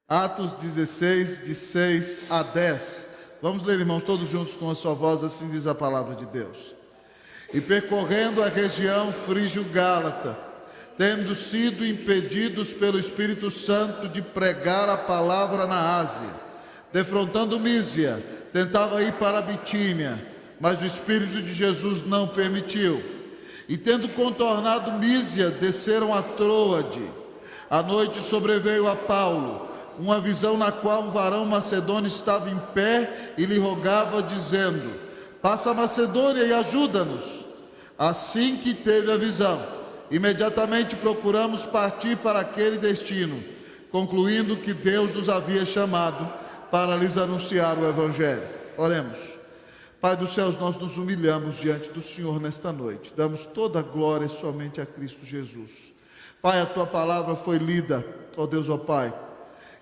Atos 16, de 6 a 10. Vamos ler, irmãos, todos juntos com a sua voz, assim diz a palavra de Deus. E percorrendo a região frígio-gálata, tendo sido impedidos pelo Espírito Santo de pregar a palavra na Ásia, defrontando Mísia, tentava ir para a Bitínia, mas o Espírito de Jesus não permitiu. E tendo contornado Mísia, desceram a Troade. À noite sobreveio a Paulo uma visão na qual um varão macedônio estava em pé e lhe rogava, dizendo: passa a Macedônia e ajuda-nos. Assim que teve a visão, imediatamente procuramos partir para aquele destino, concluindo que Deus nos havia chamado para lhes anunciar o Evangelho. Oremos. Pai dos céus, nós nos humilhamos diante do Senhor nesta noite. Damos toda a glória somente a Cristo Jesus. Pai, a Tua palavra foi lida, ó Deus, ó Pai,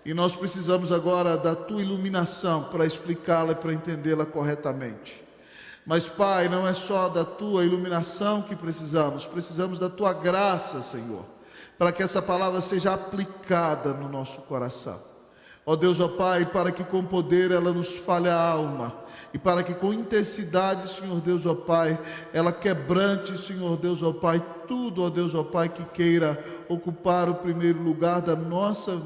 e nós precisamos agora da Tua iluminação para explicá-la e para entendê-la corretamente. Mas, Pai, não é só da Tua iluminação que precisamos da Tua graça, Senhor, para que essa palavra seja aplicada no nosso coração. Ó Deus, ó Pai, para que com poder ela nos fale a alma, e para que com intensidade, Senhor Deus, ó Pai, ela quebrante, Senhor Deus, ó Pai, tudo, ó Deus, ó Pai, que queira ocupar o primeiro lugar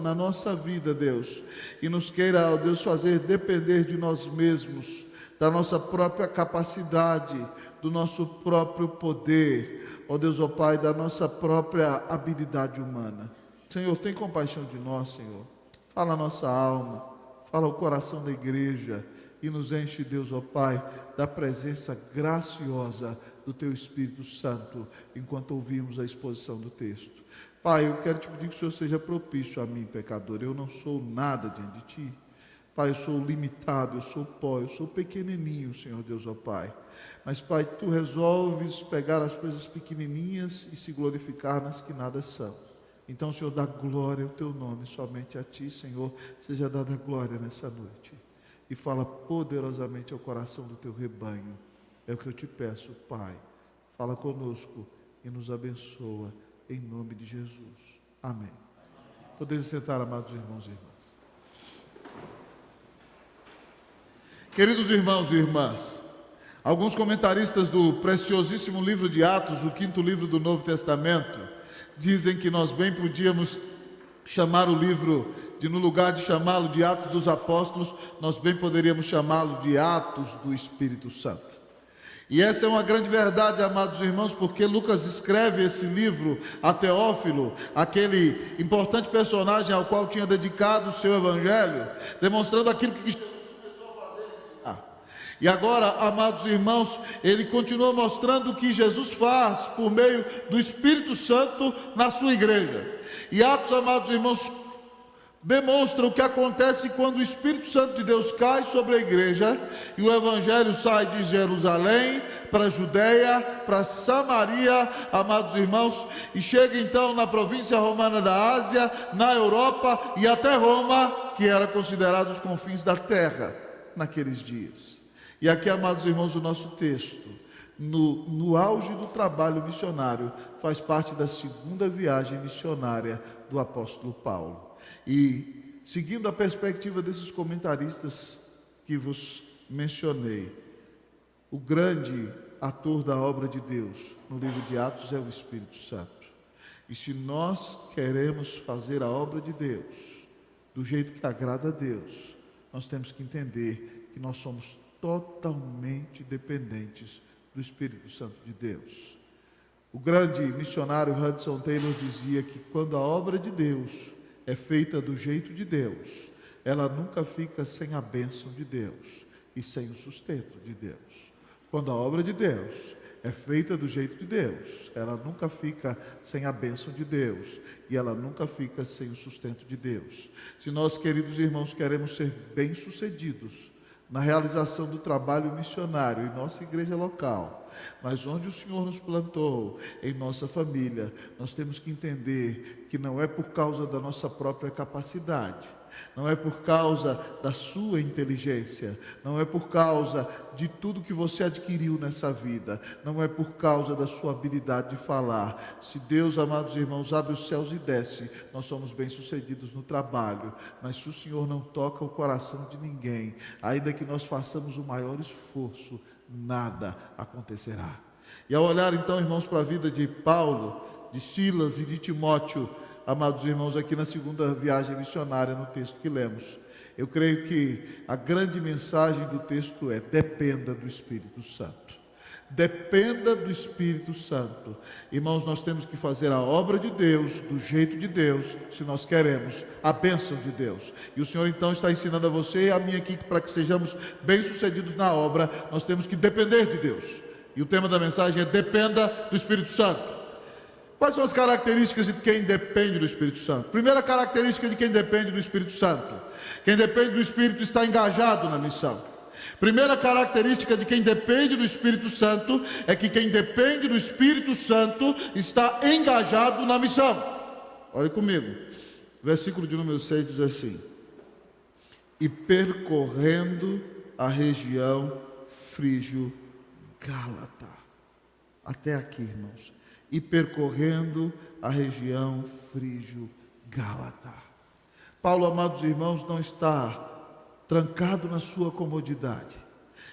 na nossa vida, Deus, e nos queira, ó Deus, fazer depender de nós mesmos, da nossa própria capacidade, do nosso próprio poder, ó Deus, ó Pai, da nossa própria habilidade humana. Senhor, tem compaixão de nós, Senhor. Fala a nossa alma, fala o coração da igreja e nos enche, Deus, ó Pai, da presença graciosa do Teu Espírito Santo, enquanto ouvimos a exposição do texto. Pai, eu quero te pedir que o Senhor seja propício a mim, pecador. Eu não sou nada diante de Ti. Pai, eu sou limitado, eu sou pó, eu sou pequenininho, Senhor Deus, ó Pai. Mas, Pai, Tu resolves pegar as coisas pequenininhas e se glorificar nas que nada são. Então, Senhor, dá glória ao Teu nome, somente a Ti, Senhor, seja dada glória nessa noite. E fala poderosamente ao coração do Teu rebanho. É o que eu te peço, Pai. Fala conosco e nos abençoa, em nome de Jesus. Amém. Podeis sentar, amados irmãos e irmãs. Queridos irmãos e irmãs, alguns comentaristas do preciosíssimo livro de Atos, o 5º livro do Novo Testamento, dizem que nós bem podíamos chamar o livro, no lugar de chamá-lo de Atos dos Apóstolos, nós bem poderíamos chamá-lo de Atos do Espírito Santo. E essa é uma grande verdade, amados irmãos, porque Lucas escreve esse livro a Teófilo, aquele importante personagem ao qual tinha dedicado o seu evangelho, demonstrando aquilo que Jesus começou a fazer e ensinar. E agora, amados irmãos, ele continua mostrando o que Jesus faz por meio do Espírito Santo na sua igreja. E Atos, amados irmãos, demonstra o que acontece quando o Espírito Santo de Deus cai sobre a igreja e o Evangelho sai de Jerusalém para a Judeia, para Samaria, amados irmãos, e chega então na província romana da Ásia, na Europa e até Roma, que era considerado os confins da terra naqueles dias. E aqui, amados irmãos, o nosso texto, no auge do trabalho missionário, faz parte da segunda viagem missionária do apóstolo Paulo. E, seguindo a perspectiva desses comentaristas que vos mencionei, o grande ator da obra de Deus no livro de Atos é o Espírito Santo. E se nós queremos fazer a obra de Deus do jeito que agrada a Deus, nós temos que entender que nós somos totalmente dependentes do Espírito Santo de Deus. O grande missionário Hudson Taylor dizia que quando a obra de Deus é feita do jeito de Deus, ela nunca fica sem a bênção de Deus e sem o sustento de Deus. Quando a obra de Deus é feita do jeito de Deus, ela nunca fica sem a bênção de Deus e ela nunca fica sem o sustento de Deus. Se nós, queridos irmãos, queremos ser bem-sucedidos na realização do trabalho missionário em nossa igreja local, mas onde o Senhor nos plantou, em nossa família, nós temos que entender que não é por causa da nossa própria capacidade, não é por causa da sua inteligência, não é por causa de tudo que você adquiriu nessa vida, não é por causa da sua habilidade de falar. Se Deus, amados irmãos, abre os céus e desce, nós somos bem-sucedidos no trabalho, mas se o Senhor não toca o coração de ninguém, ainda que nós façamos o maior esforço, nada acontecerá. E ao olhar então, irmãos, para a vida de Paulo, de Silas e de Timóteo, amados irmãos, aqui na segunda viagem missionária, no texto que lemos, eu creio que a grande mensagem do texto é: dependa do Espírito Santo. Dependa do Espírito Santo. Irmãos, nós temos que fazer a obra de Deus, do jeito de Deus, se nós queremos a bênção de Deus. E o Senhor então está ensinando a você e a mim aqui, que para que sejamos bem-sucedidos na obra, nós temos que depender de Deus. E o tema da mensagem é: dependa do Espírito Santo. Quais são as características de quem depende do Espírito Santo? Primeira característica de quem depende do Espírito Santo: quem depende do Espírito está engajado na missão. Primeira característica de quem depende do Espírito Santo é que quem depende do Espírito Santo está engajado na missão. Olhe comigo, versículo de número 6 diz assim: e percorrendo a região frígio-gálata. Até aqui, irmãos. E percorrendo a região frígio-gálata. Paulo, amados irmãos, não está trancado na sua comodidade.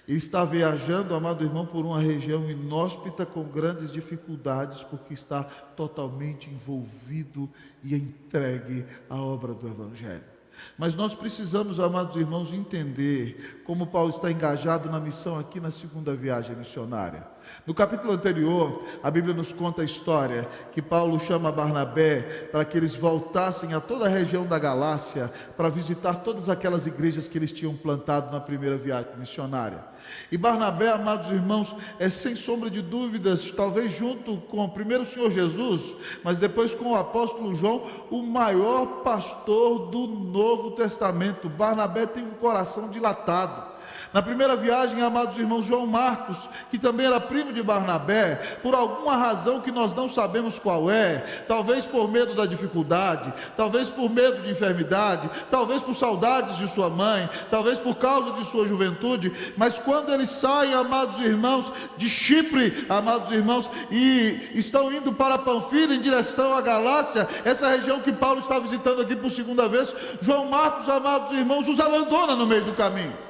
Ele está viajando, amado irmão, por uma região inóspita, com grandes dificuldades, porque está totalmente envolvido e entregue à obra do Evangelho. Mas nós precisamos, amados irmãos, entender como Paulo está engajado na missão aqui na segunda viagem missionária. No capítulo anterior, a Bíblia nos conta a história que Paulo chama Barnabé para que eles voltassem a toda a região da Galácia para visitar todas aquelas igrejas que eles tinham plantado na primeira viagem missionária. E Barnabé, amados irmãos, é sem sombra de dúvidas, talvez junto com primeiro o Senhor Jesus, mas depois com o apóstolo João, o maior pastor do Novo Testamento. Barnabé tem um coração dilatado. Na primeira viagem, amados irmãos, João Marcos, que também era primo de Barnabé, por alguma razão que nós não sabemos qual é, talvez por medo da dificuldade, talvez por medo de enfermidade, talvez por saudades de sua mãe, talvez por causa de sua juventude, mas quando eles saem, amados irmãos, de Chipre, amados irmãos, e estão indo para Panfilha em direção à Galácia, essa região que Paulo está visitando aqui por segunda vez, João Marcos, amados irmãos, os abandona no meio do caminho.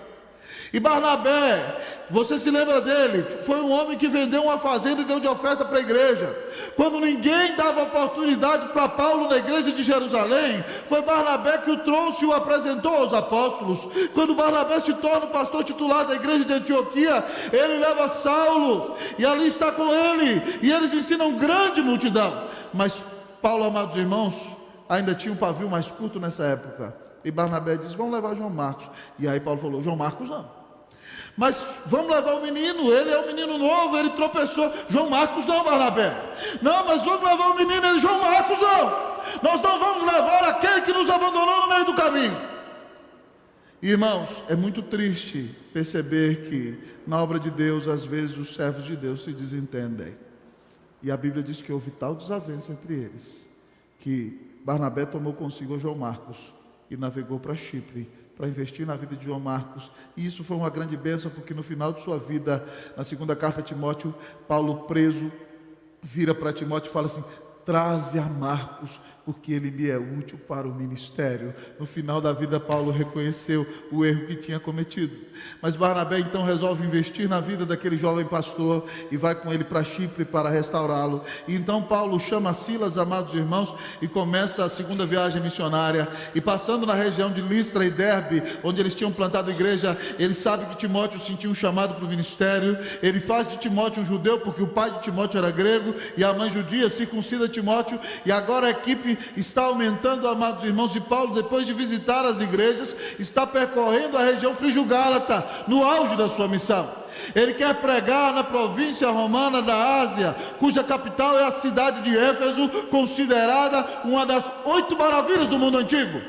E Barnabé, você se lembra dele? Foi um homem que vendeu uma fazenda e deu de oferta para a igreja. Quando ninguém dava oportunidade para Paulo na igreja de Jerusalém, foi Barnabé que o trouxe e o apresentou aos apóstolos. Quando Barnabé se torna o pastor titular da igreja de Antioquia, ele leva Saulo e ali está com ele, e eles ensinam grande multidão. Mas Paulo, amados irmãos, ainda tinha um pavio mais curto nessa época. E Barnabé diz: vamos levar João Marcos. E aí Paulo falou: João Marcos não. Mas vamos levar o menino, ele é um menino novo, ele tropeçou. João Marcos não, Barnabé. Não, mas vamos levar o menino, ele, João Marcos não. Nós não vamos levar aquele que nos abandonou no meio do caminho. Irmãos, é muito triste perceber que na obra de Deus, às vezes os servos de Deus se desentendem. E a Bíblia diz que houve tal desavença entre eles, que Barnabé tomou consigo João Marcos e navegou para Chipre, para investir na vida de João Marcos. E isso foi uma grande bênção, porque no final de sua vida, na segunda carta a Timóteo, Paulo, preso, vira para Timóteo e fala assim: traze a Marcos, porque ele me é útil para o ministério. No final da vida, Paulo reconheceu o erro que tinha cometido. Mas Barnabé então resolve investir na vida daquele jovem pastor e vai com ele para Chipre para restaurá-lo. E então Paulo chama Silas, amados irmãos, e começa a segunda viagem missionária. E passando na região de Listra e Derbe, onde eles tinham plantado a igreja, ele sabe que Timóteo sentiu um chamado para o ministério. Ele faz de Timóteo um judeu, porque o pai de Timóteo era grego e a mãe judia, circuncida Timóteo. E agora a equipe está aumentando, amados irmãos, e Paulo, depois de visitar as igrejas, está percorrendo a região frígio-gálata, no auge da sua missão. Ele quer pregar na província romana da Ásia, cuja capital é a cidade de Éfeso, considerada uma das 8 maravilhas do mundo antigo.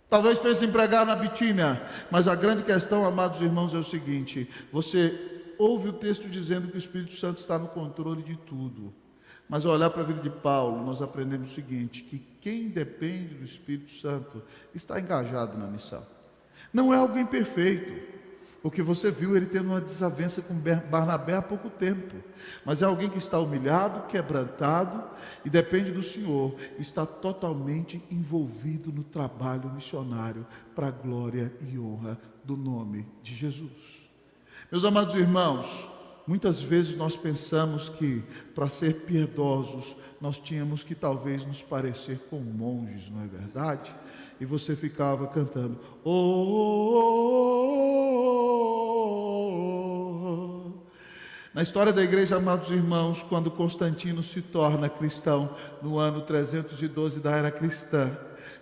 Talvez pense em pregar na Bitínia, mas a grande questão, amados irmãos, é o seguinte: você ouve o texto dizendo que o Espírito Santo está no controle de tudo. Mas ao olhar para a vida de Paulo, nós aprendemos o seguinte, que quem depende do Espírito Santo está engajado na missão. Não é alguém perfeito, porque você viu ele tendo uma desavença com Barnabé há pouco tempo, mas é alguém que está humilhado, quebrantado e depende do Senhor, está totalmente envolvido no trabalho missionário para a glória e honra do nome de Jesus. Meus amados irmãos, muitas vezes nós pensamos que para ser piedosos nós tínhamos que talvez nos parecer com monges, não é verdade? E você ficava cantando, Na história da igreja, amados irmãos, quando Constantino se torna cristão, no ano 312 da era cristã,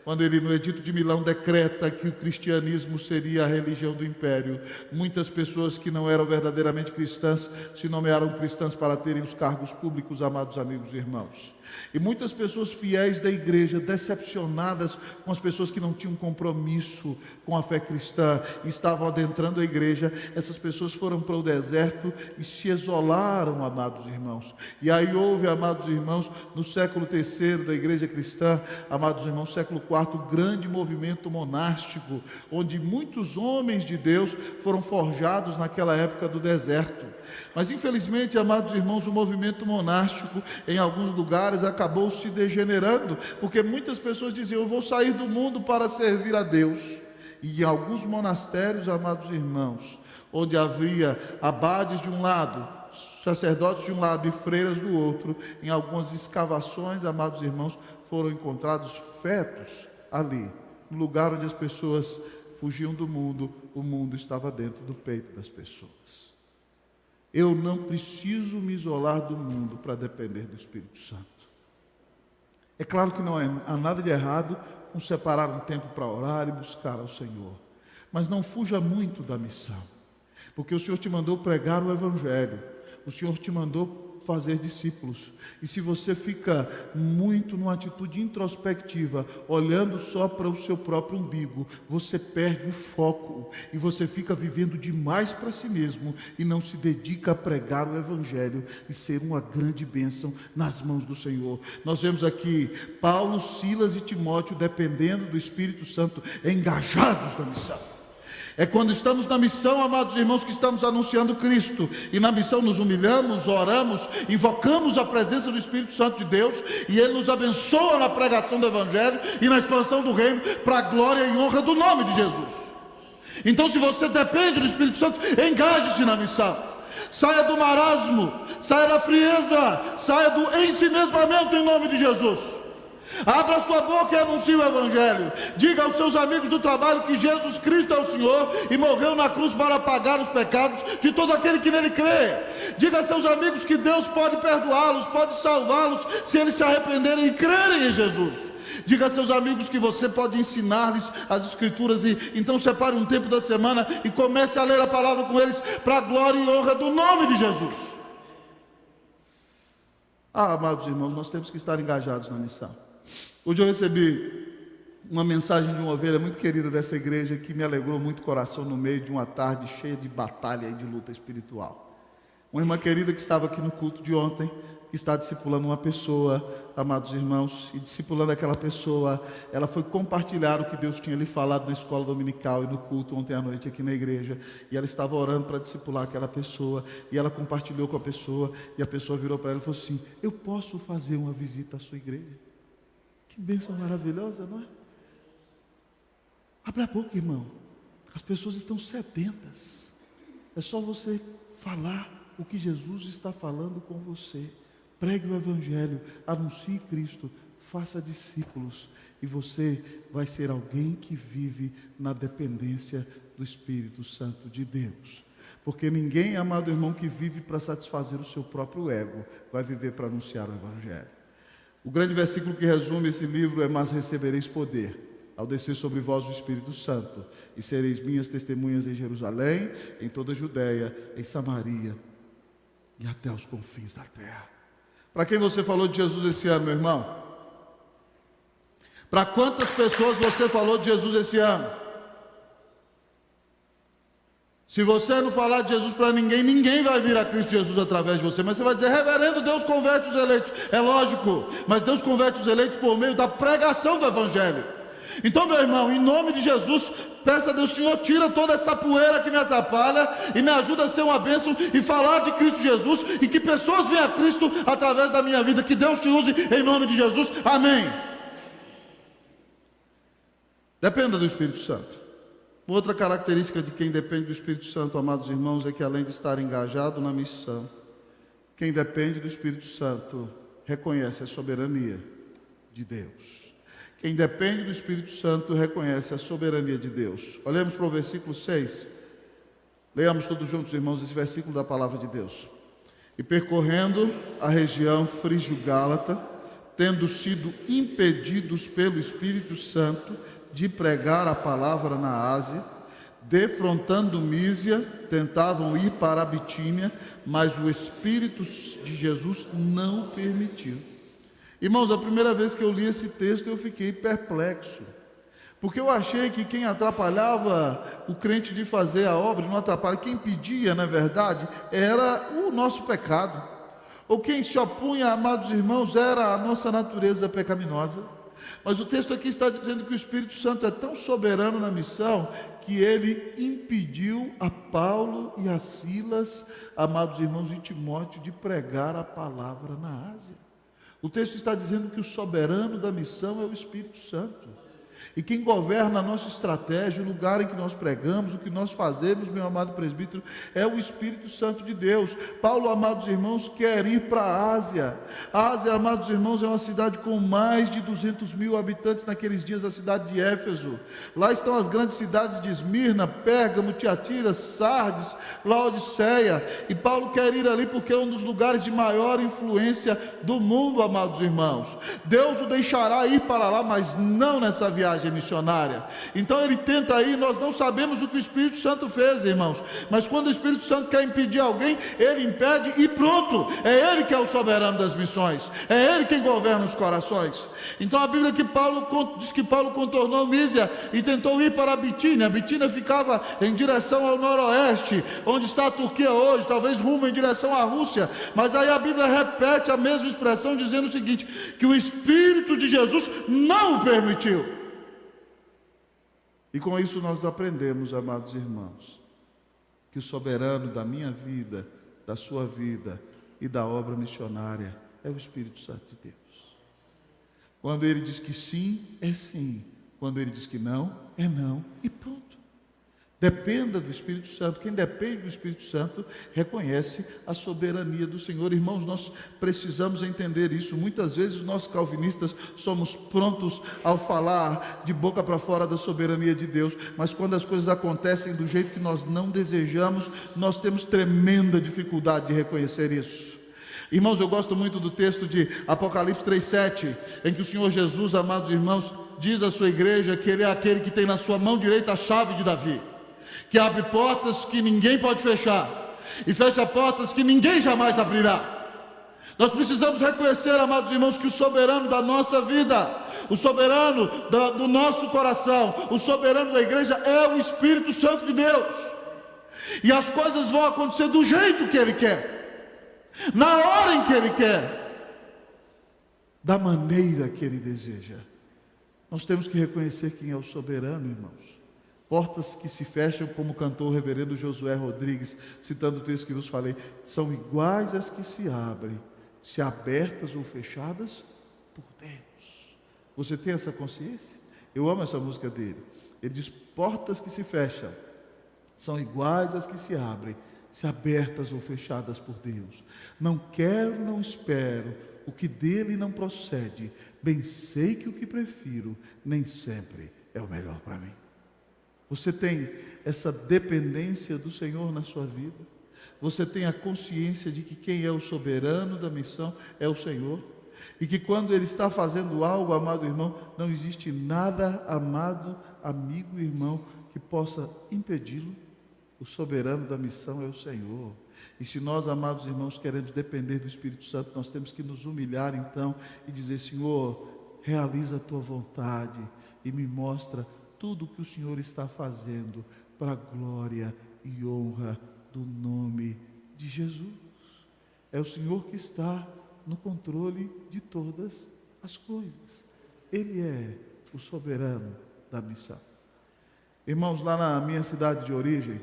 quando ele no Edito de Milão decreta que o cristianismo seria a religião do império, muitas pessoas que não eram verdadeiramente cristãs se nomearam cristãs para terem os cargos públicos, amados amigos e irmãos. E muitas pessoas fiéis da igreja, decepcionadas com as pessoas que não tinham compromisso com a fé cristã e estavam adentrando a igreja, essas pessoas foram para o deserto e se isolaram, amados irmãos. E aí houve, amados irmãos, no século III da igreja cristã, amados irmãos, século IV, grande movimento monástico, onde muitos homens de Deus foram forjados naquela época do deserto. Mas infelizmente, amados irmãos, o movimento monástico em alguns lugares acabou se degenerando, porque muitas pessoas diziam, eu vou sair do mundo para servir a Deus. E em alguns monastérios, amados irmãos, onde havia abades de um lado, sacerdotes de um lado e freiras do outro, em algumas escavações, amados irmãos, foram encontrados fetos ali, no lugar onde as pessoas fugiam do mundo, o mundo estava dentro do peito das pessoas. Eu não preciso me isolar do mundo para depender do Espírito Santo. É claro que não há nada de errado com separar um tempo para orar e buscar ao Senhor, mas não fuja muito da missão, porque o Senhor te mandou pregar o Evangelho, o Senhor te mandou fazer discípulos, e se você fica muito numa atitude introspectiva, olhando só para o seu próprio umbigo, você perde o foco, e você fica vivendo demais para si mesmo, e não se dedica a pregar o Evangelho, e ser uma grande bênção nas mãos do Senhor. Nós vemos aqui, Paulo, Silas e Timóteo, dependendo do Espírito Santo, engajados na missão. É quando estamos na missão, amados irmãos, que estamos anunciando Cristo, e na missão nos humilhamos, oramos, invocamos a presença do Espírito Santo de Deus, e Ele nos abençoa na pregação do Evangelho e na expansão do reino, para a glória e honra do nome de Jesus. Então, se você depende do Espírito Santo, engaje-se na missão, saia do marasmo, saia da frieza, saia do ensimismamento em nome de Jesus. Abra sua boca e anuncie o Evangelho. Diga aos seus amigos do trabalho que Jesus Cristo é o Senhor e morreu na cruz para pagar os pecados de todo aquele que nele crê. Diga a seus amigos que Deus pode perdoá-los, pode salvá-los se eles se arrependerem e crerem em Jesus. Diga a seus amigos que você pode ensinar-lhes as Escrituras, e então separe um tempo da semana e comece a ler a palavra com eles para a glória e honra do nome de Jesus. Amados irmãos, nós temos que estar engajados na missão. Hoje eu recebi uma mensagem de uma ovelha muito querida dessa igreja, que me alegrou muito o coração no meio de uma tarde cheia de batalha e de luta espiritual. Uma irmã querida que estava aqui no culto de ontem, que está discipulando uma pessoa, amados irmãos, e discipulando aquela pessoa, ela foi compartilhar o que Deus tinha lhe falado na escola dominical e no culto ontem à noite aqui na igreja, e ela estava orando para discipular aquela pessoa, e ela compartilhou com a pessoa, e a pessoa virou para ela e falou assim, eu posso fazer uma visita à sua igreja? Que bênção maravilhosa, não é? Abre a boca, irmão. As pessoas estão sedentas. É só você falar o que Jesus está falando com você. Pregue o Evangelho, anuncie Cristo, faça discípulos, e você vai ser alguém que vive na dependência do Espírito Santo de Deus. Porque ninguém, amado irmão, que vive para satisfazer o seu próprio ego, vai viver para anunciar o Evangelho. O grande versículo que resume esse livro é: mas recebereis poder ao descer sobre vós o Espírito Santo, e sereis minhas testemunhas em Jerusalém, em toda a Judéia, em Samaria e até os confins da terra. Para quem você falou de Jesus esse ano, meu irmão? Para quantas pessoas você falou de Jesus esse ano? Se você não falar de Jesus para ninguém, ninguém vai vir a Cristo Jesus através de você. Mas você vai dizer: reverendo, Deus converte os eleitos. É lógico, mas Deus converte os eleitos por meio da pregação do Evangelho. Então, meu irmão, em nome de Jesus, peça a Deus: Senhor, tira toda essa poeira que me atrapalha e me ajuda a ser uma bênção e falar de Cristo Jesus, e que pessoas venham a Cristo através da minha vida. Que Deus te use em nome de Jesus. Amém. Dependa do Espírito Santo. Outra característica de quem depende do Espírito Santo, amados irmãos, é que além de estar engajado na missão, quem depende do Espírito Santo reconhece a soberania de Deus. Quem depende do Espírito Santo reconhece a soberania de Deus. Olhemos para o versículo 6. Leamos todos juntos, irmãos, esse versículo da palavra de Deus. E percorrendo a região frígio-gálata, tendo sido impedidos pelo Espírito Santo de pregar a palavra na Ásia, defrontando Mísia, tentavam ir para a Bitínia, mas o Espírito de Jesus não permitiu. Irmãos, a primeira vez que eu li esse texto eu fiquei perplexo, porque eu achei que quem atrapalhava o crente de fazer a obra, não atrapalha, quem impedia, na verdade, era o nosso pecado, ou quem se opunha, amados irmãos, era a nossa natureza pecaminosa. Mas o texto aqui está dizendo que o Espírito Santo é tão soberano na missão que ele impediu a Paulo e a Silas, amados irmãos, e Timóteo, de pregar a palavra na Ásia. O texto está dizendo que o soberano da missão é o Espírito Santo. E quem governa a nossa estratégia, o lugar em que nós pregamos, o que nós fazemos, meu amado presbítero, é o Espírito Santo de Deus. Paulo, amados irmãos, quer ir para a Ásia. A Ásia, amados irmãos, é uma cidade com mais de 200 mil habitantes naqueles dias, a cidade de Éfeso. Lá estão as grandes cidades de Esmirna, Pérgamo, Tiatira, Sardes, Laodiceia. E Paulo quer ir ali porque é um dos lugares de maior influência do mundo, amados irmãos. Deus o deixará ir para lá, mas não nessa viagem missionária. Então ele tenta ir. Nós não sabemos o que o Espírito Santo fez, irmãos, mas quando o Espírito Santo quer impedir alguém, ele impede e pronto. É ele que é o soberano das missões, é ele quem governa os corações. Então a Bíblia diz que Paulo contornou Mísia e tentou ir para a Bitínia. A Bitínia ficava em direção ao noroeste, onde está a Turquia hoje, talvez rumo em direção à Rússia. Mas aí a Bíblia repete a mesma expressão, dizendo o seguinte: que o Espírito de Jesus não o permitiu. E com isso nós aprendemos, amados irmãos, que o soberano da minha vida, da sua vida e da obra missionária é o Espírito Santo de Deus. Quando ele diz que sim, é sim. Quando ele diz que não, é não. E pronto. Dependa do Espírito Santo. Quem depende do Espírito Santo reconhece a soberania do Senhor. Irmãos, nós precisamos entender isso. Muitas vezes nós calvinistas somos prontos ao falar de boca para fora da soberania de Deus, mas quando as coisas acontecem do jeito que nós não desejamos, nós temos tremenda dificuldade de reconhecer isso. Irmãos, eu gosto muito do texto de Apocalipse 3:7, em que o Senhor Jesus, amados irmãos, diz à sua igreja que Ele é aquele que tem na sua mão direita a chave de Davi, que abre portas que ninguém pode fechar e fecha portas que ninguém jamais abrirá. Nós precisamos reconhecer, amados irmãos, que o soberano da nossa vida, o soberano do nosso coração, o soberano da igreja é o Espírito Santo de Deus. E as coisas vão acontecer do jeito que Ele quer, na hora em que Ele quer, da maneira que Ele deseja. Nós temos que reconhecer quem é o soberano, irmãos. Portas que se fecham, como cantou o reverendo Josué Rodrigues, citando o texto que vos falei, são iguais às que se abrem, se abertas ou fechadas por Deus. Você tem essa consciência? Eu amo essa música dele. Ele diz: portas que se fecham são iguais às que se abrem, se abertas ou fechadas por Deus. Não quero, não espero o que dele não procede. Bem sei que o que prefiro nem sempre é o melhor para mim. Você tem essa dependência do Senhor na sua vida? Você tem a consciência de que quem é o soberano da missão é o Senhor? E que quando Ele está fazendo algo, amado irmão, não existe nada, amado amigo e irmão, que possa impedi-lo? O soberano da missão é o Senhor. E se nós, amados irmãos, queremos depender do Espírito Santo, nós temos que nos humilhar então e dizer: Senhor, realiza a Tua vontade e me mostra tudo o que o Senhor está fazendo para a glória e honra do nome de Jesus. É o Senhor que está no controle de todas as coisas. Ele é o soberano da missão. Irmãos, lá na minha cidade de origem,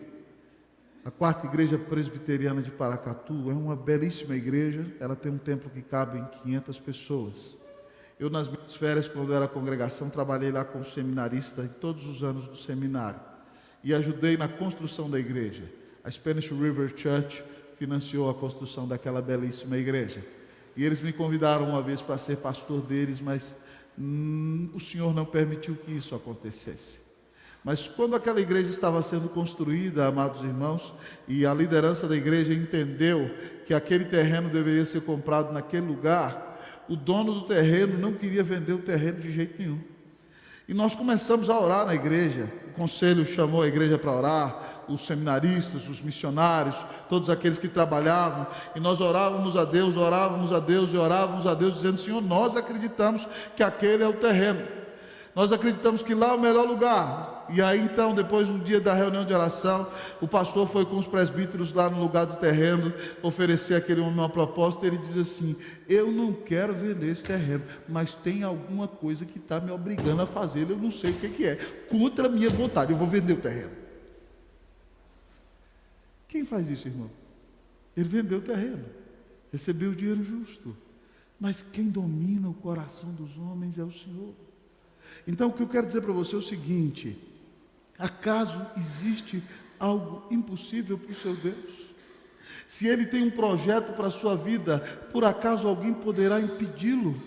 a 4ª Igreja Presbiteriana de Paracatu é uma belíssima igreja. Ela tem um templo que cabe em 500 pessoas. Eu, nas minhas férias, quando era congregação, trabalhei lá como seminarista em todos os anos do seminário e ajudei na construção da igreja. A Spanish River Church financiou a construção daquela belíssima igreja. E eles me convidaram uma vez para ser pastor deles, mas o Senhor não permitiu que isso acontecesse. Mas quando aquela igreja estava sendo construída, amados irmãos, e a liderança da igreja entendeu que aquele terreno deveria ser comprado naquele lugar, o dono do terreno não queria vender o terreno de jeito nenhum. E nós começamos a orar na igreja. O conselho chamou a igreja para orar, os seminaristas, os missionários, todos aqueles que trabalhavam, e nós orávamos a Deus e orávamos a Deus, dizendo: Senhor, nós acreditamos que aquele é o terreno. Nós acreditamos que lá é o melhor lugar. E aí então, depois um dia da reunião de oração, o pastor foi com os presbíteros lá no lugar do terreno, oferecer àquele homem uma proposta. Ele diz assim: eu não quero vender esse terreno, mas tem alguma coisa que está me obrigando a fazer, eu não sei o que é, contra a minha vontade, eu vou vender o terreno. Quem faz isso, irmão? Ele vendeu o terreno, recebeu o dinheiro justo. Mas quem domina o coração dos homens é o Senhor. Então o que eu quero dizer para você é o seguinte: acaso existe algo impossível para o seu Deus? Se Ele tem um projeto para a sua vida, por acaso alguém poderá impedi-lo?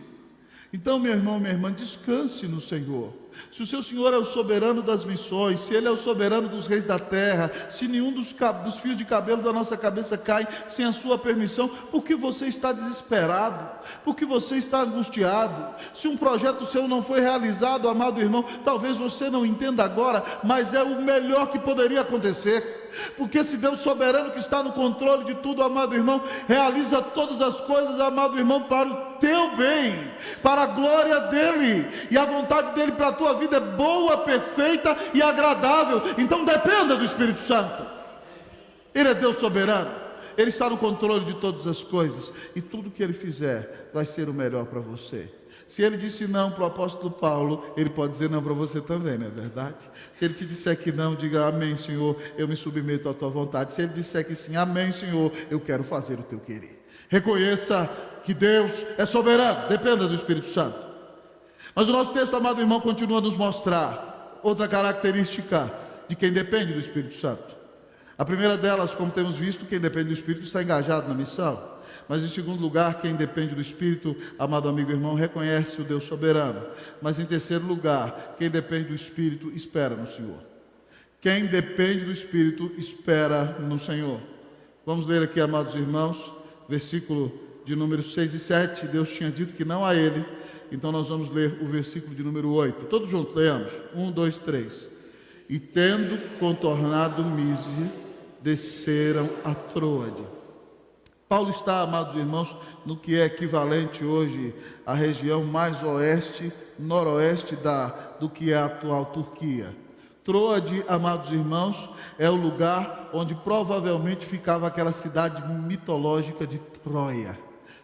Então, meu irmão, minha irmã, descanse no Senhor. Se o seu Senhor é o soberano das missões, se Ele é o soberano dos reis da terra, se nenhum dos fios de cabelo da nossa cabeça cai sem a sua permissão, por que você está desesperado? Por que você está angustiado? Se um projeto seu não foi realizado, amado irmão, talvez você não entenda agora, mas é o melhor que poderia acontecer. Porque esse Deus soberano que está no controle de tudo, amado irmão, realiza todas as coisas, amado irmão, para o teu bem, para a glória dEle, e a vontade dEle para a tua vida é boa, perfeita e agradável. Então dependa do Espírito Santo. Ele é Deus soberano, Ele está no controle de todas as coisas, e tudo que Ele fizer vai ser o melhor para você. Se Ele disse não para o apóstolo Paulo, Ele pode dizer não para você também, não é verdade? Se Ele te disser que não, diga: amém, Senhor, eu me submeto à tua vontade. Se Ele disser que sim, amém, Senhor, eu quero fazer o teu querer. Reconheça que Deus é soberano, dependa do Espírito Santo. Mas o nosso texto, amado irmão, continua a nos mostrar outra característica de quem depende do Espírito Santo. A primeira delas, como temos visto, quem depende do Espírito está engajado na missão. Mas em segundo lugar, quem depende do Espírito, amado amigo e irmão, reconhece o Deus soberano. Mas em terceiro lugar, quem depende do Espírito espera no Senhor. Quem depende do Espírito espera no Senhor. Vamos ler aqui, amados irmãos, versículo de número 6 e 7. Deus tinha dito que não a ele. Então nós vamos ler o versículo de número 8. Todos juntos, leamos. 1, 2, 3. E tendo contornado Mísia, desceram a Troade. Paulo está, amados irmãos, no que é equivalente hoje à região mais oeste, noroeste do que é a atual Turquia. Troade, amados irmãos, é o lugar onde provavelmente ficava aquela cidade mitológica de Troia,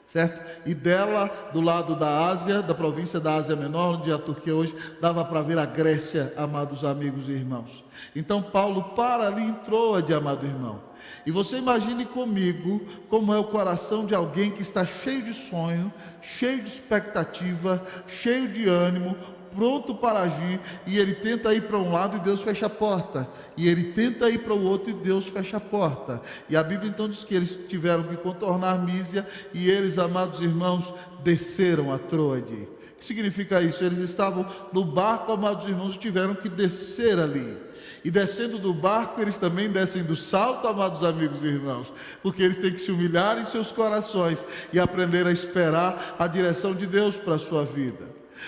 certo? E dela, do lado da Ásia, da província da Ásia Menor, onde a Turquia hoje, dava para ver a Grécia, amados amigos e irmãos. Então Paulo para ali em Troade, amado irmão. E você imagine comigo como é o coração de alguém que está cheio de sonho, cheio de expectativa, cheio de ânimo, pronto para agir, e ele tenta ir para um lado e Deus fecha a porta, e ele tenta ir para o outro e Deus fecha a porta. E a Bíblia então diz que eles tiveram que contornar Mísia, e eles, amados irmãos, desceram a Troade. O que significa isso? Eles estavam no barco, amados irmãos, e tiveram que descer ali. E descendo do barco, eles também descem do salto, amados amigos e irmãos, porque eles têm que se humilhar em seus corações e aprender a esperar a direção de Deus para a sua vida.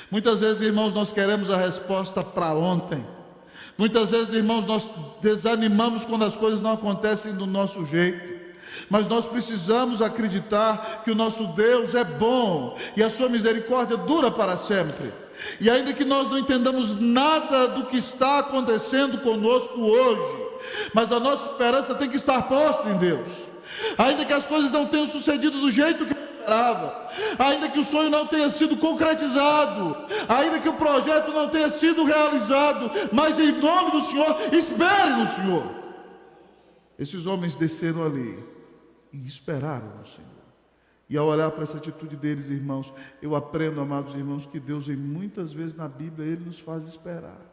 Muitas vezes, irmãos, nós queremos a resposta para ontem. Muitas vezes, irmãos, nós desanimamos quando as coisas não acontecem do nosso jeito. mas nós precisamos acreditar que o nosso Deus é bom e a sua misericórdia dura para sempre. E ainda que nós não entendamos nada do que está acontecendo conosco hoje, mas a nossa esperança tem que estar posta em Deus. Ainda que as coisas não tenham sucedido do jeito que eu esperava, ainda que o sonho não tenha sido concretizado, ainda que o projeto não tenha sido realizado, mas em nome do Senhor, espere no Senhor. Esses homens desceram ali e esperaram no Senhor. E ao olhar para essa atitude deles, irmãos, eu aprendo, amados irmãos, que Deus, em muitas vezes na Bíblia, Ele nos faz esperar.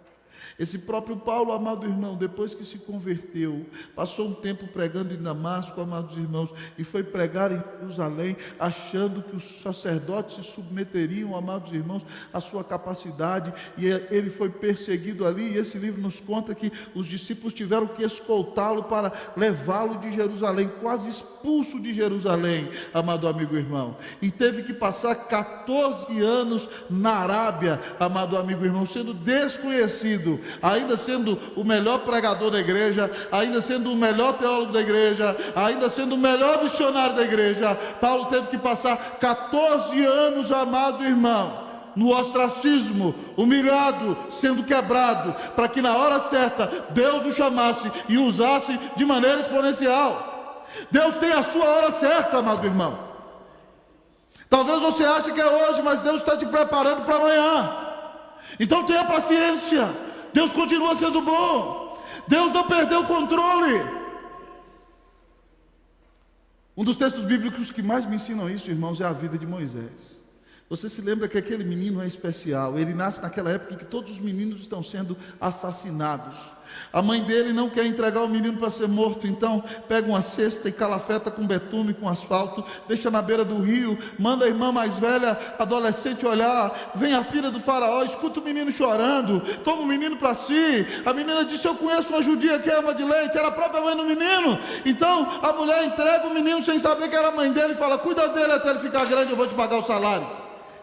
Esse próprio Paulo, amado irmão, depois que se converteu, passou um tempo pregando em Damasco, amados irmãos, e foi pregar em Jerusalém, achando que os sacerdotes se submeteriam, amados irmãos, à sua capacidade, e ele foi perseguido ali, e esse livro nos conta que os discípulos tiveram que escoltá-lo para levá-lo de Jerusalém, quase expulso de Jerusalém, amado amigo irmão, e teve que passar 14 anos na Arábia, amado amigo irmão, sendo desconhecido, ainda sendo o melhor pregador da igreja, ainda sendo o melhor teólogo da igreja, ainda sendo o melhor missionário da igreja. Paulo teve que passar 14 anos, amado irmão, no ostracismo, humilhado, sendo quebrado, para que na hora certa Deus o chamasse e o usasse de maneira exponencial. Deus tem a sua hora certa, amado irmão. Talvez você ache que é hoje, mas Deus está te preparando para amanhã. Então tenha paciência. Deus continua sendo bom. Deus não perdeu o controle. Um dos textos bíblicos que mais me ensinam isso, irmãos, é a vida de Moisés. Você se lembra que aquele menino é especial. Ele nasce naquela época em que todos os meninos estão sendo assassinados. A mãe dele não quer entregar o menino para ser morto, então pega uma cesta e calafeta com betume, com asfalto, deixa na beira do rio, manda a irmã mais velha, adolescente, olhar. Vem a filha do faraó, escuta o menino chorando, toma o menino para si. A menina disse: eu conheço uma judia que é ama de leite, era a própria mãe do menino. Então a mulher entrega o menino sem saber que era a mãe dele e fala: cuida dele até ele ficar grande, eu vou te pagar o salário.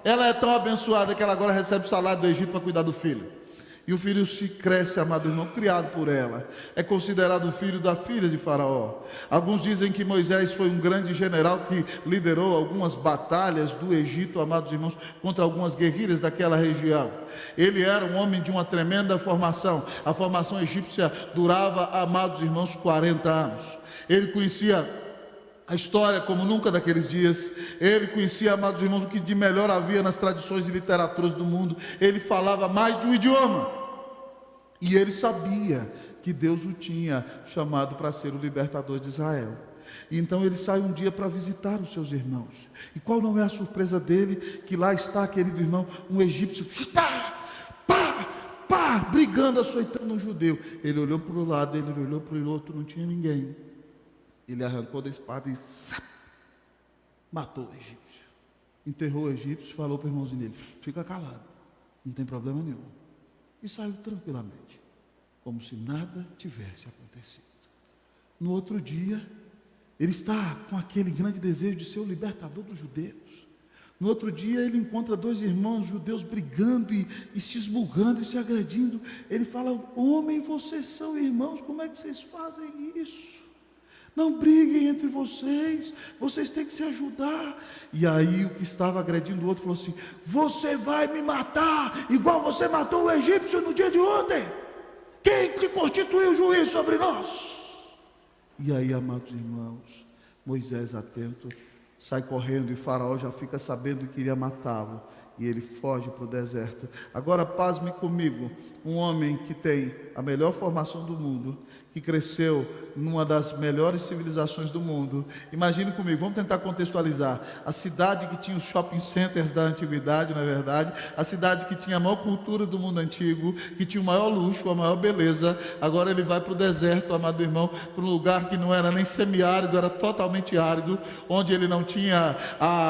Ela é tão abençoada que ela agora recebe o salário do Egito para cuidar do filho. E o filho se cresce, amado irmão, criado por ela. É considerado o filho da filha de Faraó. Alguns dizem que Moisés foi um grande general que liderou algumas batalhas do Egito, amados irmãos, contra algumas guerrilhas daquela região. Ele era um homem de uma tremenda formação. A formação egípcia durava, amados irmãos, 40 anos. Ele conhecia a história como nunca daqueles dias. Ele conhecia, amados irmãos, o que de melhor havia nas tradições e literaturas do mundo. Ele falava mais de um idioma. E ele sabia que Deus o tinha chamado para ser o libertador de Israel. E então ele sai um dia para visitar os seus irmãos. E qual não é a surpresa dele? Que lá está, querido irmão, um egípcio, brigando, açoitando um judeu. Ele olhou para o lado, ele olhou para o outro, não tinha ninguém. Ele arrancou da espada e matou o egípcio. Enterrou o egípcio, falou para o irmãozinho dele: fica calado, não tem problema nenhum. E saiu tranquilamente, como se nada tivesse acontecido. No outro dia, ele está com aquele grande desejo de ser o libertador dos judeus. No outro dia ele encontra dois irmãos judeus brigando e se esmurrando e se agredindo. Ele fala: homem, vocês são irmãos, como é que vocês fazem isso? Não briguem entre vocês, vocês têm que se ajudar. E aí o que estava agredindo o outro falou assim: você vai me matar, igual você matou o egípcio no dia de ontem. Quem que constituiu o juiz sobre nós? E aí, amados irmãos, Moisés, atento, sai correndo e Faraó já fica sabendo que iria matá-lo. E ele foge para o deserto. Agora pasme comigo, um homem que tem a melhor formação do mundo, que cresceu numa das melhores civilizações do mundo. Imagine comigo, vamos tentar contextualizar. A cidade que tinha os shopping centers da antiguidade, não é verdade? A cidade que tinha a maior cultura do mundo antigo, que tinha o maior luxo, a maior beleza. Agora ele vai para o deserto, amado irmão, para um lugar que não era nem semiárido, era totalmente árido, onde ele não tinha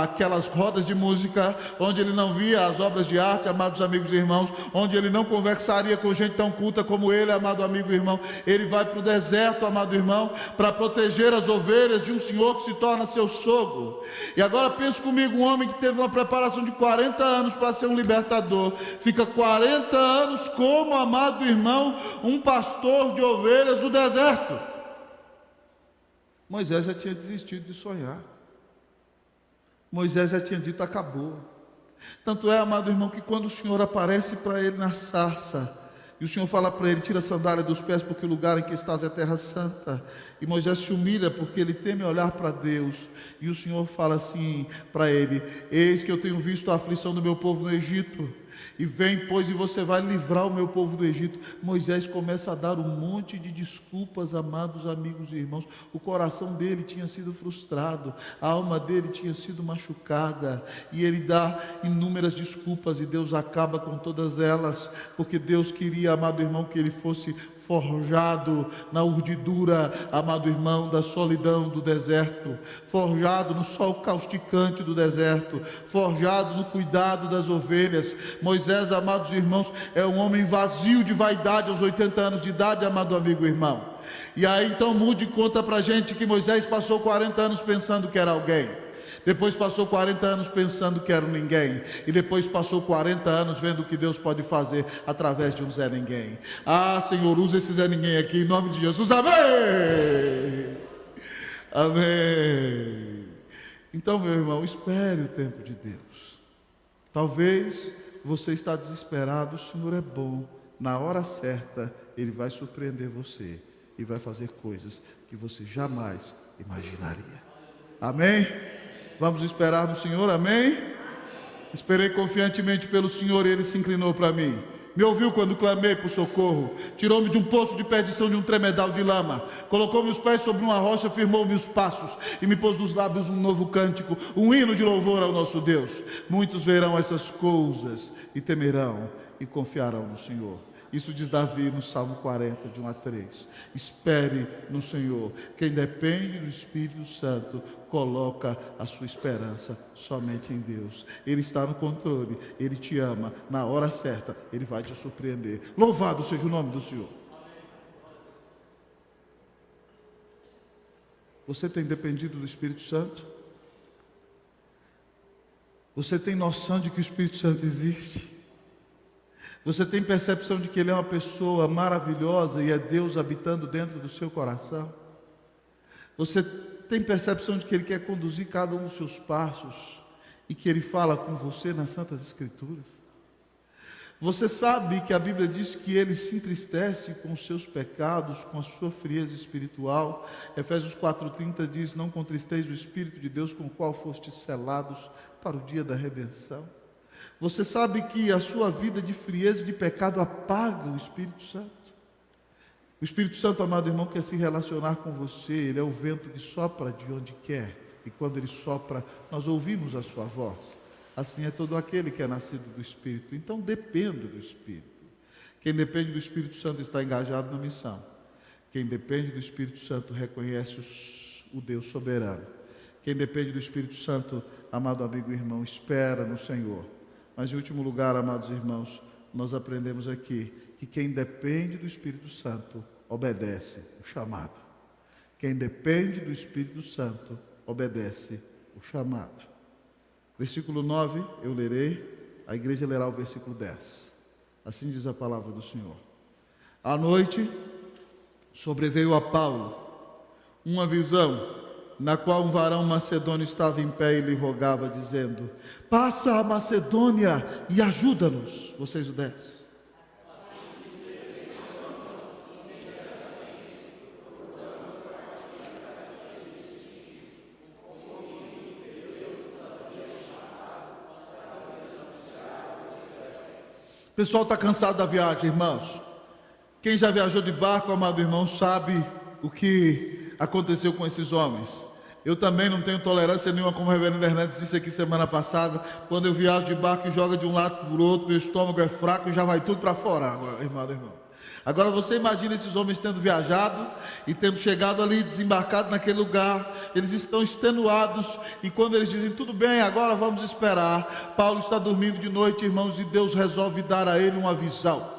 aquelas rodas de música, onde ele não via as obras de arte, amados amigos e irmãos, onde ele não conversaria com gente tão culta como ele, amado amigo e irmão. Ele vai para o deserto, amado irmão, para proteger as ovelhas de um senhor que se torna seu sogro. E agora pense comigo, um homem que teve uma preparação de 40 anos para ser um libertador, fica 40 anos como, amado irmão, um pastor de ovelhas no deserto. Moisés já tinha desistido de sonhar. Moisés já tinha dito: acabou. Tanto é, amado irmão, que quando o Senhor aparece para ele na sarça, e o Senhor fala para ele: tira a sandália dos pés, porque o lugar em que estás é terra santa. E Moisés se humilha, porque ele teme olhar para Deus. E o Senhor fala assim para ele: eis que eu tenho visto a aflição do meu povo no Egito, e vem, pois, e você vai livrar o meu povo do Egito. Moisés começa a dar um monte de desculpas, amados amigos e irmãos. O coração dele tinha sido frustrado, a alma dele tinha sido machucada, e ele dá inúmeras desculpas, e Deus acaba com todas elas, porque Deus queria, amado irmão, que ele fosse forjado na urdidura, amado irmão, da solidão do deserto, forjado no sol causticante do deserto, forjado no cuidado das ovelhas. Moisés, amados irmãos, é um homem vazio de vaidade aos 80 anos de idade, amado amigo e irmão. E aí então Moody conta pra gente que Moisés passou 40 anos pensando que era alguém, depois passou 40 anos pensando que era um ninguém, e depois passou 40 anos vendo o que Deus pode fazer através de um Zé Ninguém. Ah, Senhor, usa esse Zé Ninguém aqui em nome de Jesus, amém, amém. Então, meu irmão, espere o tempo de Deus. Talvez você está desesperado, o Senhor é bom, na hora certa Ele vai surpreender você, e vai fazer coisas que você jamais imaginaria, amém? Vamos esperar no Senhor, amém? Esperei confiantemente pelo Senhor, e Ele se inclinou para mim. Me ouviu quando clamei por socorro. Tirou-me de um poço de perdição, de um tremedal de lama. Colocou-me os pés sobre uma rocha, firmou-me os passos, e me pôs nos lábios um novo cântico, um hino de louvor ao nosso Deus. Muitos verão essas coisas e temerão e confiarão no Senhor. Isso diz Davi no Salmo 40, de 1 a 3. Espere no Senhor. Quem depende do Espírito Santo coloca a sua esperança somente em Deus. Ele está no controle, Ele te ama. Na hora certa, Ele vai te surpreender. Louvado seja o nome do Senhor. Você tem dependido do Espírito Santo? Você tem noção de que o Espírito Santo existe? Você tem percepção de que Ele é uma pessoa maravilhosa e é Deus habitando dentro do seu coração? Você tem percepção de que Ele quer conduzir cada um dos seus passos e que Ele fala com você nas Santas Escrituras? Você sabe que a Bíblia diz que Ele se entristece com os seus pecados, com a sua frieza espiritual? Efésios 4,30 diz: não contristeis o Espírito de Deus, com o qual fostes selados para o dia da redenção. Você sabe que a sua vida de frieza e de pecado apaga o Espírito Santo? O Espírito Santo, amado irmão, quer se relacionar com você. Ele é o vento que sopra de onde quer, e quando Ele sopra, nós ouvimos a sua voz. Assim é todo aquele que é nascido do Espírito. Então dependa do Espírito. Quem depende do Espírito Santo está engajado na missão. Quem depende do Espírito Santo reconhece o Deus soberano. Quem depende do Espírito Santo, amado amigo e irmão, espera no Senhor. Mas em último lugar, amados irmãos, nós aprendemos aqui que quem depende do Espírito Santo obedece o chamado. Quem depende do Espírito Santo obedece o chamado. Versículo 9, eu lerei, a igreja lerá o versículo 10. Assim diz a palavra do Senhor. À noite, sobreveio a Paulo uma visão, na qual um varão macedônio estava em pé e lhe rogava, dizendo: passa a Macedônia e ajuda-nos. Vocês o 10. O pessoal está cansado da viagem, irmãos. Quem já viajou de barco, amado irmão, sabe o que aconteceu com esses homens. Eu também não tenho tolerância nenhuma, como o reverendo Hernandes disse aqui semana passada. Quando eu viajo de barco e joga de um lado para o outro, meu estômago é fraco e já vai tudo para fora, irmão. Agora você imagina esses homens tendo viajado e tendo chegado ali, desembarcado naquele lugar. Eles estão extenuados, e quando eles dizem: tudo bem, agora vamos esperar. Paulo está dormindo de noite, irmãos, e Deus resolve dar a ele uma visão.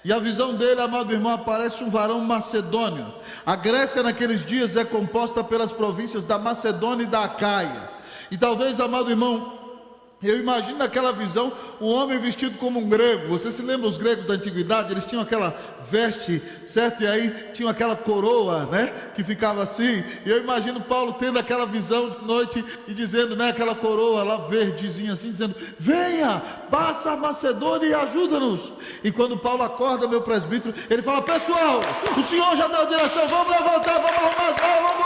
E a visão dele, amado irmão, aparece um varão macedônio. A Grécia naqueles dias é composta pelas províncias da Macedônia e da Acaia. E talvez, amado irmão, Eu imagino naquela visão um homem vestido como um grego. Você se lembra os gregos da antiguidade? Eles tinham aquela veste, certo? E aí tinham aquela coroa, né? Que ficava assim. E eu imagino Paulo tendo aquela visão de noite e dizendo, né? Aquela coroa lá verdezinha assim, dizendo: venha, passa a Macedônia e ajuda-nos. E quando Paulo acorda, meu presbítero, ele fala: pessoal, o senhor já deu a direção, vamos levantar, vamos arrumar, vamos.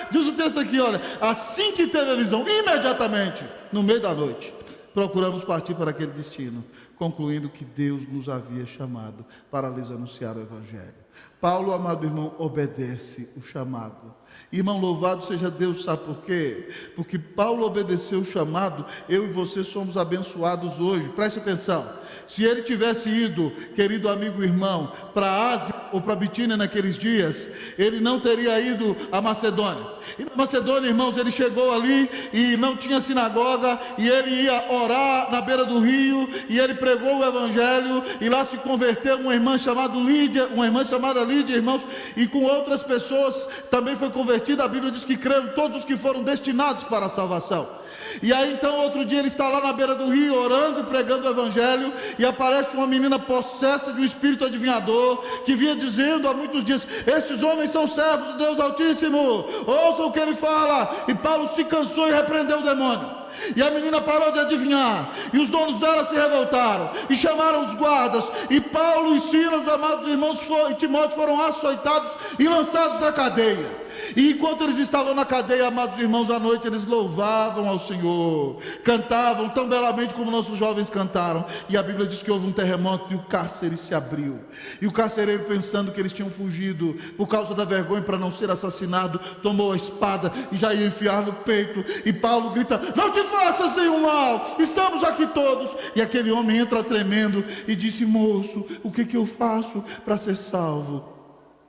Diz o texto aqui, olha, assim que teve a visão, imediatamente, no meio da noite, procuramos partir para aquele destino, concluindo que Deus nos havia chamado para lhes anunciar o Evangelho. Paulo, amado irmão, obedece o chamado. Irmão, louvado seja Deus, sabe por quê? Porque Paulo obedeceu o chamado. Eu e você somos abençoados hoje. Preste atenção, se ele tivesse ido, querido amigo irmão, para a Ásia ou para a Bitínia naqueles dias, ele não teria ido à Macedônia. E na Macedônia, irmãos, ele chegou ali e não tinha sinagoga, e ele ia orar na beira do rio, e ele pregou o Evangelho, e lá se converteu uma irmã chamada Lídia, irmãos, e com outras pessoas também foi convertida. A Bíblia diz que creram todos os que foram destinados para a salvação. E aí então outro dia ele está lá na beira do rio orando e pregando o Evangelho, e aparece uma menina possessa de um espírito adivinhador, que vinha dizendo há muitos dias: estes homens são servos do Deus Altíssimo, ouçam o que ele fala. E Paulo se cansou e repreendeu o demônio. E a menina parou de adivinhar, e os donos dela se revoltaram e chamaram os guardas, e Paulo e Silas, amados irmãos, e Timóteo foram açoitados e lançados na cadeia. E enquanto eles estavam na cadeia, amados irmãos, à noite eles louvavam ao Senhor, cantavam tão belamente como nossos jovens cantaram. E a Bíblia diz que houve um terremoto e o cárcere se abriu. E o carcereiro, pensando que eles tinham fugido por causa da vergonha para não ser assassinado, tomou a espada e já ia enfiar no peito. E Paulo grita: não te faças nenhum mal, estamos aqui todos. E aquele homem entra tremendo e disse: moço, o que eu faço para ser salvo?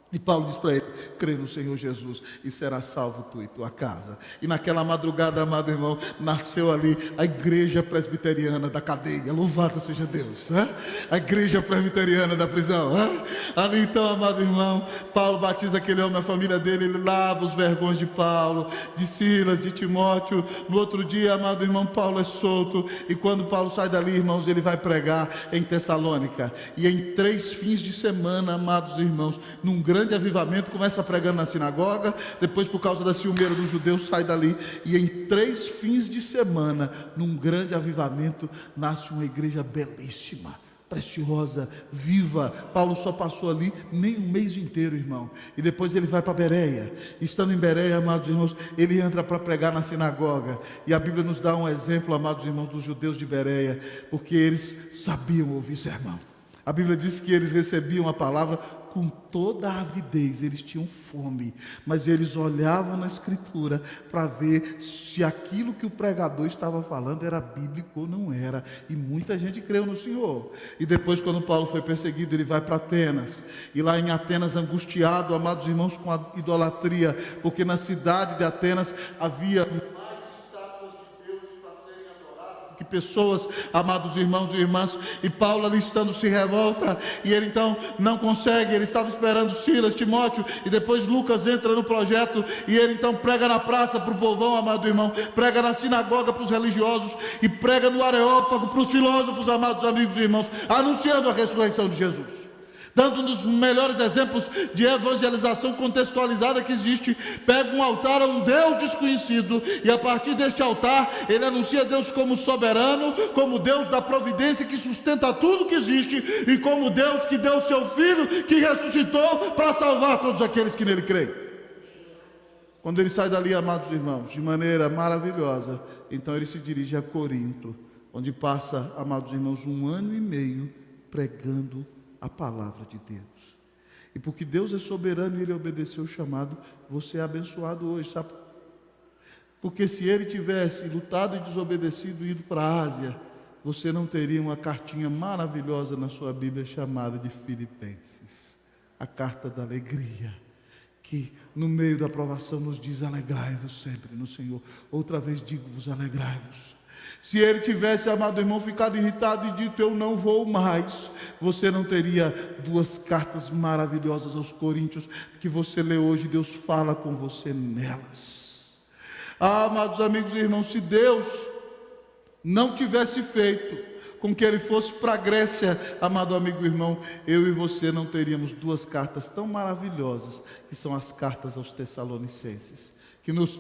E Paulo diz para ele: crê no Senhor Jesus e será salvo tu e tua casa. E naquela madrugada, amado irmão, nasceu ali a igreja presbiteriana da cadeia. Louvado seja Deus, né? A igreja presbiteriana da prisão, né? Ali então, amado irmão, Paulo batiza aquele homem, a família dele, ele lava os vergões de Paulo, de Silas, de Timóteo. No outro dia, amado irmão, Paulo é solto. E quando Paulo sai dali, irmãos, ele vai pregar em Tessalônica. E em 3 fins de semana, amados irmãos, num grande avivamento, começa pregando na sinagoga, depois por causa da ciumeira dos judeus sai dali, e em 3 fins de semana, num grande avivamento, nasce uma igreja belíssima, preciosa, viva. Paulo só passou ali nem um mês inteiro, irmão, e depois ele vai para Bereia. Estando em Bereia, amados irmãos, ele entra para pregar na sinagoga, e a Bíblia nos dá um exemplo, amados irmãos, dos judeus de Bereia, porque eles sabiam ouvir sermão. A Bíblia diz que eles recebiam a palavra com toda a avidez, eles tinham fome, mas eles olhavam na Escritura para ver se aquilo que o pregador estava falando era bíblico ou não era, e muita gente creu no Senhor. E depois, quando Paulo foi perseguido, ele vai para Atenas, e lá em Atenas, angustiado, amados irmãos, com a idolatria, porque na cidade de Atenas havia que pessoas, amados irmãos e irmãs, e Paulo ali estando se revolta, e ele então não consegue, ele estava esperando Silas, Timóteo, e depois Lucas entra no projeto, e ele então prega na praça para o povão, amado irmão, prega na sinagoga para os religiosos, e prega no Areópago para os filósofos, amados amigos e irmãos, anunciando a ressurreição de Jesus, dando um dos melhores exemplos de evangelização contextualizada que existe. Pega um altar a um Deus desconhecido, e a partir deste altar ele anuncia Deus como soberano, como Deus da providência que sustenta tudo que existe, e como Deus que deu o seu Filho, que ressuscitou para salvar todos aqueles que nele creem. Quando ele sai dali, amados irmãos, de maneira maravilhosa, então ele se dirige a Corinto, onde passa, amados irmãos, 1 ano e meio pregando a palavra de Deus. E porque Deus é soberano e ele obedeceu o chamado, você é abençoado hoje, sabe? Porque se ele tivesse lutado e desobedecido e ido para a Ásia, você não teria uma cartinha maravilhosa na sua Bíblia chamada de Filipenses, a carta da alegria, que no meio da provação nos diz: alegrai-vos sempre no Senhor. Outra vez digo-vos, alegrai-vos. Se ele tivesse, amado irmão, ficado irritado e dito: eu não vou mais, você não teria 2 cartas maravilhosas aos Coríntios que você lê hoje. Deus fala com você nelas. Amados amigos e irmãos, se Deus não tivesse feito com que ele fosse para a Grécia, amado amigo e irmão, eu e você não teríamos duas cartas tão maravilhosas, que são as cartas aos Tessalonicenses, que nos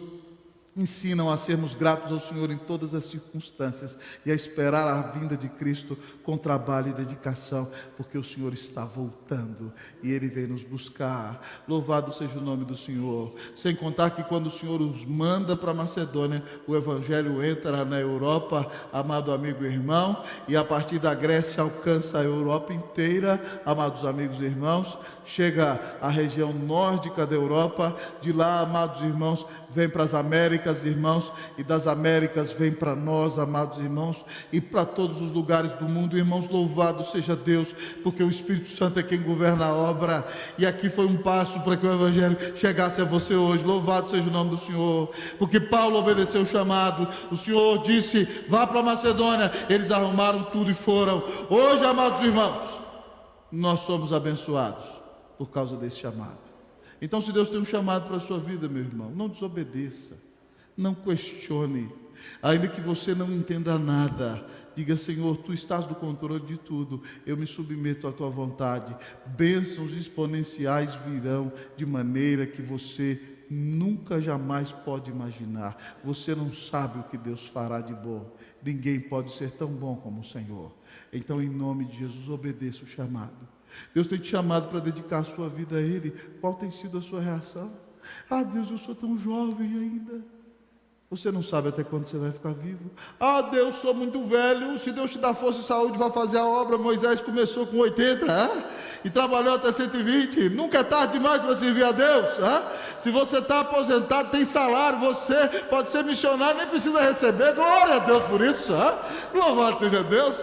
ensinam a sermos gratos ao Senhor em todas as circunstâncias e a esperar a vinda de Cristo com trabalho e dedicação, porque o Senhor está voltando e Ele vem nos buscar. Louvado seja o nome do Senhor. Sem contar que quando o Senhor os manda para Macedônia, o Evangelho entra na Europa, amado amigo e irmão, e a partir da Grécia alcança a Europa inteira, amados amigos e irmãos, chega à região nórdica da Europa, de lá, amados irmãos, vem para as Américas, irmãos, e das Américas vem para nós, amados irmãos, e para todos os lugares do mundo, irmãos. Louvado seja Deus, porque o Espírito Santo é quem governa a obra, e aqui foi um passo para que o Evangelho chegasse a você hoje. Louvado seja o nome do Senhor, porque Paulo obedeceu o chamado, o Senhor disse, vá para a Macedônia, eles arrumaram tudo e foram. Hoje, amados irmãos, nós somos abençoados por causa desse chamado. Então, se Deus tem um chamado para a sua vida, meu irmão, não desobedeça, não questione, ainda que você não entenda nada, diga, Senhor, Tu estás no controle de tudo, eu me submeto à Tua vontade. Bênçãos exponenciais virão de maneira que você nunca jamais pode imaginar. Você não sabe o que Deus fará de bom, ninguém pode ser tão bom como o Senhor. Então, em nome de Jesus, obedeça o chamado. Deus tem te chamado para dedicar a sua vida a Ele. Qual tem sido a sua reação? Ah, Deus, eu sou tão jovem ainda. Você não sabe até quando você vai ficar vivo. Ah, Deus, sou muito velho. Se Deus te dá força e saúde, vai fazer a obra. Moisés começou com 80 e trabalhou até 120. Nunca é tarde demais para servir a Deus. Se você está aposentado, tem salário, você pode ser missionário, nem precisa receber. Glória a Deus por isso. Louvado seja Deus.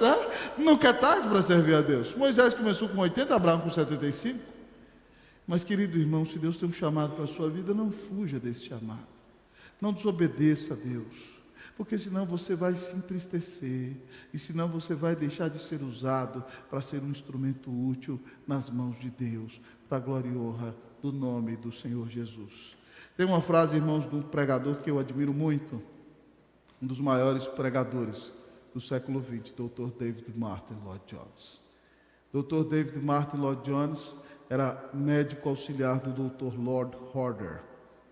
Nunca é tarde para servir a Deus. Moisés começou com 80, Abraão com 75. Mas, querido irmão, se Deus tem um chamado para a sua vida, não fuja desse chamado. Não desobedeça a Deus, porque senão você vai se entristecer, e senão você vai deixar de ser usado para ser um instrumento útil nas mãos de Deus, para a glória e honra do nome do Senhor Jesus. Tem uma frase, irmãos, de um pregador que eu admiro muito, um dos maiores pregadores do século XX, Dr. David Martin Lloyd Jones. Dr. David Martin Lloyd Jones era médico auxiliar do Dr. Lord Horder,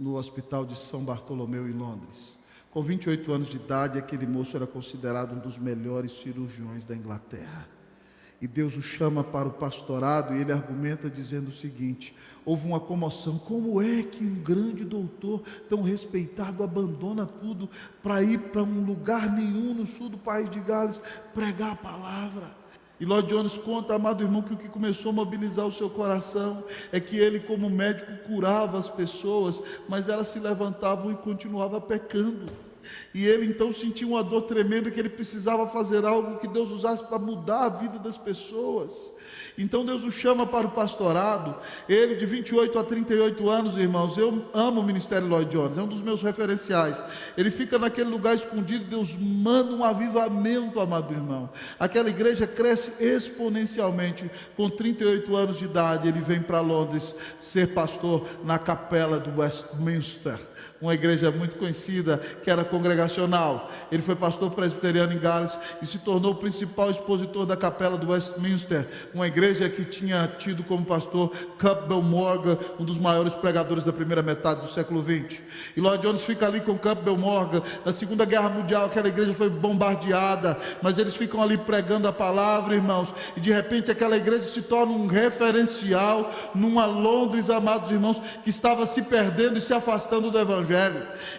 no Hospital de São Bartolomeu, em Londres. Com 28 anos de idade, aquele moço era considerado um dos melhores cirurgiões da Inglaterra. E Deus o chama para o pastorado, e ele argumenta dizendo o seguinte: houve uma comoção. Como é que um grande doutor, tão respeitado, abandona tudo para ir para um lugar nenhum no sul do país de Gales, pregar a palavra? E Lloyd Jones conta, amado irmão, que o que começou a mobilizar o seu coração é que ele, como médico, curava as pessoas, mas elas se levantavam e continuavam pecando. E ele então sentiu uma dor tremenda, que ele precisava fazer algo que Deus usasse para mudar a vida das pessoas. Então Deus o chama para o pastorado. Ele, de 28 a 38 anos, irmãos, eu amo o ministério Lloyd Jones, é um dos meus referenciais. Ele fica naquele lugar escondido, Deus manda um avivamento, amado irmão. Aquela igreja cresce exponencialmente. Com 38 anos de idade, ele vem para Londres ser pastor na capela do Westminster, uma igreja muito conhecida, que era congregacional. Ele foi pastor presbiteriano em Gales e se tornou o principal expositor da capela do Westminster, uma igreja que tinha tido como pastor Campbell Morgan, um dos maiores pregadores da primeira metade do século XX. E Lloyd Jones fica ali com Campbell Morgan. Na Segunda Guerra Mundial, aquela igreja foi bombardeada, mas eles ficam ali pregando a palavra, irmãos, e de repente aquela igreja se torna um referencial numa Londres, amados irmãos, que estava se perdendo e se afastando do Evangelho.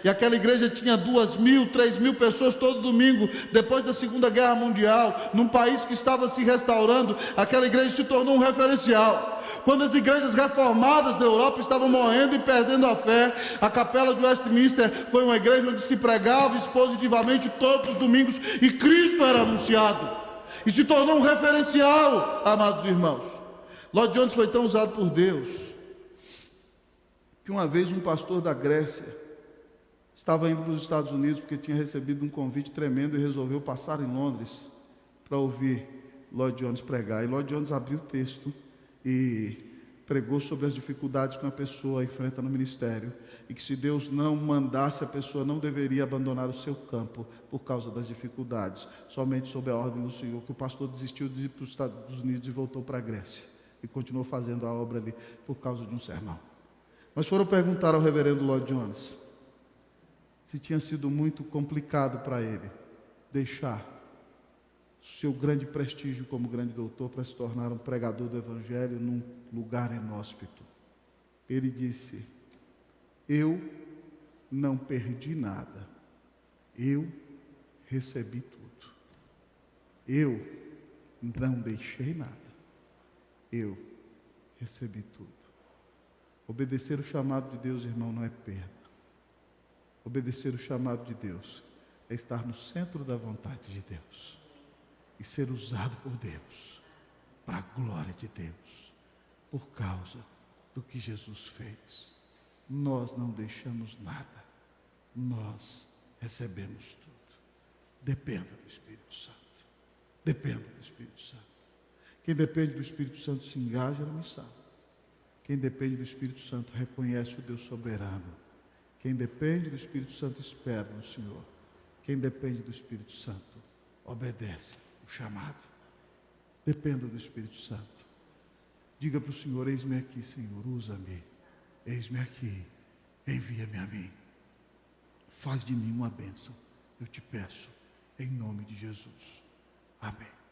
E aquela igreja tinha 2.000, 3.000 pessoas todo domingo. Depois da Segunda Guerra Mundial, num país que estava se restaurando, aquela igreja se tornou um referencial. Quando as igrejas reformadas da Europa estavam morrendo e perdendo a fé, a capela de Westminster foi uma igreja onde se pregava expositivamente todos os domingos e Cristo era anunciado, e se tornou um referencial, amados irmãos. Lloyd Jones foi tão usado por Deus que uma vez um pastor da Grécia estava indo para os Estados Unidos porque tinha recebido um convite tremendo e resolveu passar em Londres para ouvir Lloyd Jones pregar. E Lloyd Jones abriu o texto e pregou sobre as dificuldades que uma pessoa enfrenta no ministério e que se Deus não mandasse, a pessoa não deveria abandonar o seu campo por causa das dificuldades, somente sob a ordem do Senhor, que o pastor desistiu de ir para os Estados Unidos e voltou para a Grécia e continuou fazendo a obra ali por causa de um sermão. Mas foram perguntar ao reverendo Lloyd Jones se tinha sido muito complicado para ele deixar seu grande prestígio como grande doutor para se tornar um pregador do Evangelho num lugar inóspito. Ele disse: eu não perdi nada, eu recebi tudo. Eu não deixei nada, eu recebi tudo. Obedecer o chamado de Deus, irmão, não é perda. Obedecer o chamado de Deus é estar no centro da vontade de Deus e ser usado por Deus, para a glória de Deus, por causa do que Jesus fez. Nós não deixamos nada, nós recebemos tudo. Dependa do Espírito Santo, dependa do Espírito Santo. Quem depende do Espírito Santo se engaja na missão. Quem depende do Espírito Santo reconhece o Deus soberano. Quem depende do Espírito Santo espera no Senhor. Quem depende do Espírito Santo obedece o chamado. Dependa do Espírito Santo. Diga para o Senhor: eis-me aqui, Senhor, usa-me. Eis-me aqui, envia-me a mim. Faz de mim uma bênção, eu te peço, em nome de Jesus. Amém.